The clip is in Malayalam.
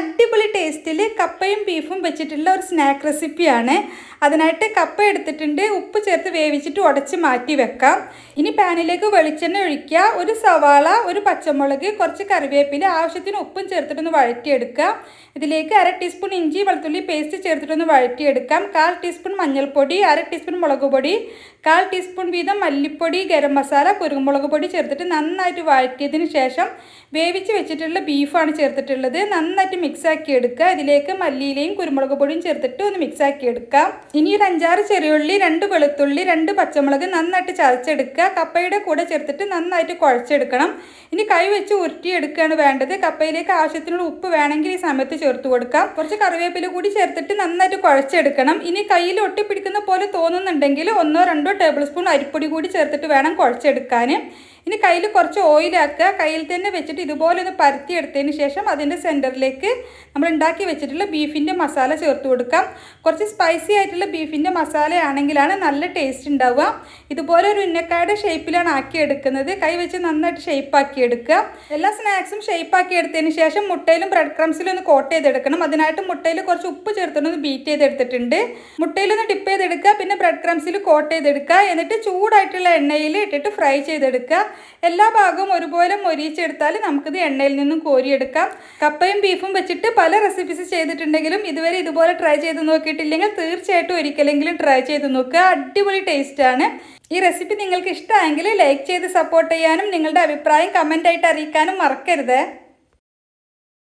അടിപൊളി ടേസ്റ്റിൽ കപ്പയും ബീഫും വെച്ചിട്ടുള്ള ഒരു സ്നാക്ക് റെസിപ്പിയാണ്. അതിനായിട്ട് കപ്പ എടുത്തിട്ടുണ്ട്, ഉപ്പ് ചേർത്ത് വേവിച്ചിട്ട് ഉടച്ച് മാറ്റി വെക്കാം. ഇനി പാനിലേക്ക് വെളിച്ചെണ്ണ ഒഴിക്കുക. ഒരു സവാള, ഒരു പച്ചമുളക്, കുറച്ച് കറിവേപ്പില, ആവശ്യത്തിന് ഉപ്പും ചേർത്തിട്ടൊന്ന് വഴറ്റിയെടുക്കുക. ഇതിലേക്ക് 1/2 ടീസ്പൂൺ ഇഞ്ചി വെളുത്തുള്ളി പേസ്റ്റ് ചേർത്തിട്ടൊന്ന് വഴറ്റിയെടുക്കാം. 1/4 ടീസ്പൂൺ മഞ്ഞൾപ്പൊടി, 1/2 ടീസ്പൂൺ മുളക് പൊടി, 1/4 ടീസ്പൂൺ വീതം മല്ലിപ്പൊടി, ഗരം മസാല, കുരുമുളക് പൊടി ചേർത്തിട്ട് നന്നായിട്ട് വഴറ്റിയതിന് ശേഷം വേവിച്ച് വെച്ചിട്ടുള്ള ബീഫാണ് ചേർത്തിട്ടുള്ളത്. നന്നായിട്ട് മിക്സാക്കി എടുക്കുക. ഇതിലേക്ക് മല്ലിയിലയും കുരുമുളക് പൊടിയും ചേർത്തിട്ട് ഒന്ന് മിക്സാക്കി എടുക്കാം. ഇനി ഒരു 5-6 ചെറിയുള്ളി, 2 വെളുത്തുള്ളി, 2 പച്ചമുളക് നന്നായിട്ട് ചതച്ചെടുക്കുക. കപ്പയുടെ കൂടെ ചേർത്തിട്ട് നന്നായിട്ട് കുഴച്ചെടുക്കണം. ഇനി കൈ വെച്ച് ഉരുട്ടിയെടുക്കുകയാണ് വേണ്ടത്. കപ്പയിലേക്ക് ആവശ്യത്തിനുള്ള ഉപ്പ് വേണമെങ്കിൽ ഈ സമയത്ത് ചേർത്ത് കൊടുക്കാം. കുറച്ച് കറിവേപ്പില കൂടി ചേർത്തിട്ട് നന്നായിട്ട് കുഴച്ചെടുക്കണം. ഇനി കയ്യിൽ ഒട്ടിപ്പിടിക്കുന്ന പോലെ തോന്നുന്നുണ്ടെങ്കിൽ 1-2 ടേബിൾ സ്പൂൺ അരിപ്പൊടി കൂടി ചേർത്തിട്ട് വേണം കുഴച്ചെടുക്കാൻ. ഇനി കയ്യിൽ കുറച്ച് ഓയിലാക്കുക. കയ്യിൽ തന്നെ വെച്ചിട്ട് ഇതുപോലെ ഒന്ന് പരത്തിയെടുത്തതിന് ശേഷം അതിൻ്റെ സെൻറ്ററിലേക്ക് നമ്മൾ ഉണ്ടാക്കി വെച്ചിട്ടുള്ള ബീഫിൻ്റെ മസാല ചേർത്ത് കൊടുക്കാം. കുറച്ച് സ്പൈസി ആയിട്ടുള്ള ബീഫിൻ്റെ മസാല ആണെങ്കിലാണ് നല്ല ടേസ്റ്റ് ഉണ്ടാവുക. ഇതുപോലെ ഒരു ഉന്നക്കായുടെ ഷേപ്പിലാണ് ആക്കിയെടുക്കുന്നത്. കൈ വെച്ച് നന്നായിട്ട് ഷേപ്പാക്കി എടുക്കുക. എല്ലാ സ്നാക്സും ഷേപ്പാക്കി എടുത്തതിന് ശേഷം മുട്ടയിലും ബ്രെഡ് ക്രംസിലും ഒന്ന് കോട്ട് ചെയ്തെടുക്കണം. അതിനായിട്ട് മുട്ടയിൽ കുറച്ച് ഉപ്പ് ചേർത്തൊന്ന് ബീറ്റ് ചെയ്തെടുത്തിട്ടുണ്ട്. മുട്ടയിലൊന്ന് ഡിപ്പ് ചെയ്തെടുക്കുക, പിന്നെ ബ്രെഡ് ക്രംസിൽ കോട്ട് ചെയ്തെടുക്കുക. എന്നിട്ട് ചൂടായിട്ടുള്ള എണ്ണയിൽ ഇട്ടിട്ട് ഫ്രൈ ചെയ്തെടുക്കുക. എല്ലാ ഭാഗവും ഒരുപോലെ മൊരിയിച്ചെടുത്താൽ നമുക്കിത് എണ്ണയിൽ നിന്നും കോരിയെടുക്കാം. കപ്പയും ബീഫും വെച്ചിട്ട് പല റെസിപ്പീസ് ചെയ്തിട്ടുണ്ടെങ്കിലും ഇതുവരെ ഇതുപോലെ ട്രൈ ചെയ്ത് നോക്കിയിട്ടില്ലെങ്കിൽ തീർച്ചയായിട്ടും ഒരിക്കലെങ്കിലും ട്രൈ ചെയ്ത് നോക്കുക. അടിപൊളി ടേസ്റ്റാണ്. ഈ റെസിപ്പി നിങ്ങൾക്ക് ഇഷ്ടമായെങ്കിൽ ലൈക്ക് ചെയ്ത് സപ്പോർട്ട് ചെയ്യാനും നിങ്ങളുടെ അഭിപ്രായം കമൻ്റായിട്ട് അറിയിക്കാനും മറക്കരുത്.